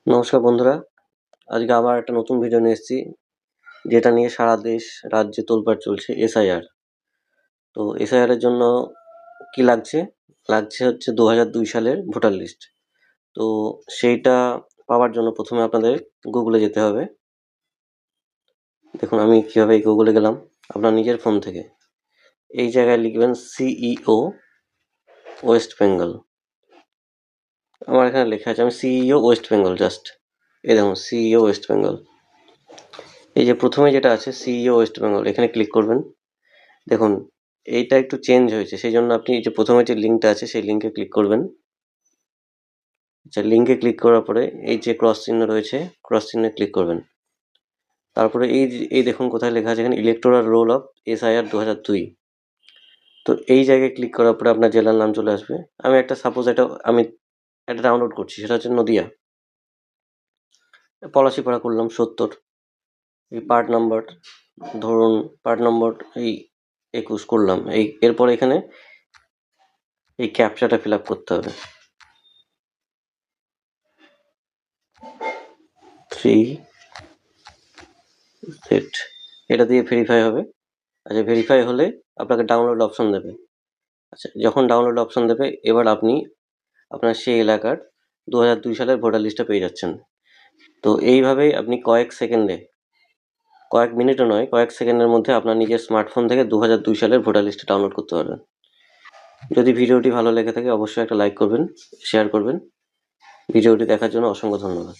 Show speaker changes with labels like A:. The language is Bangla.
A: নমস্কার বন্ধুরা, আজকে আবার একটা নতুন ভিডিও নিয়ে এসেছি, যেটা নিয়ে সারা দেশ রাজ্যে তোলপাড় চলছে এসআইআর। তো এসআইআর এর জন্য কি লাগছে? লাগছে হচ্ছে 2002 সালের ভোটার লিস্ট। তো সেইটা পাওয়ার জন্য প্রথমে আপনাদের গুগলে যেতে হবে। দেখুন আমি কিভাবে গুগলে গেলাম। আপনার নিজের ফোন থেকে এই জায়গায় লিখবেন সিইও ওয়েস্ট বেঙ্গল। আমার এখানে লেখা আছে, আমি সিইও ওয়েস্ট বেঙ্গল জাস্ট এই দেখুন সিইও ওয়েস্ট বেঙ্গল। এই যে প্রথমে যেটা আছে সিইও ওয়েস্ট বেঙ্গল, এখানে ক্লিক করবেন। দেখুন এইটা একটু চেঞ্জ হয়েছে, সেই জন্য আপনি যে প্রথমে যে লিঙ্কটা আছে সেই লিঙ্কে ক্লিক করবেন। আচ্ছা, লিঙ্কে ক্লিক করার পরে এই যে ক্রস চিহ্ন রয়েছে, ক্রস চিহ্নে ক্লিক করবেন। তারপরে এই দেখুন কোথায় লেখা আছে এখানে ইলেকটোরাল রোল অফ এসআইআর 2002। তো এই জায়গায় ক্লিক করার পরে আপনার জেলার নাম চলে আসবে। আমি একটা ডাউনলোড করছি, সেটা হচ্ছে নদিয়া। পলাশিপাড়া করলাম 70। এই পার্ট নাম্বার ধরুন পার্ট নম্বর এই 21 করলাম। এরপর এখানে এই ক্যাপচাটা ফিল আপ করতে হবে। 3Z এটা দিয়ে ভেরিফাই হবে। আচ্ছা, ভেরিফাই হলে আপনাকে ডাউনলোড অপশন দেবে। আচ্ছা, যখন ডাউনলোড অপশন দেবে এবার আপনি আপনার সেই এলাকার 2002 সালের ভোটার লিস্টটা পেয়ে যাচ্ছেন। তো এইভাবেই আপনি কয়েক মিনিটও নয়, কয়েক সেকেন্ডের মধ্যে আপনার নিজের স্মার্টফোন থেকে 2002 সালের ভোটার লিস্টটা ডাউনলোড করতে পারবেন। যদি ভিডিওটি ভালো লেগে থাকে অবশ্যই একটা লাইক করবেন, শেয়ার করবেন। ভিডিওটি দেখার জন্য অসংখ্য ধন্যবাদ।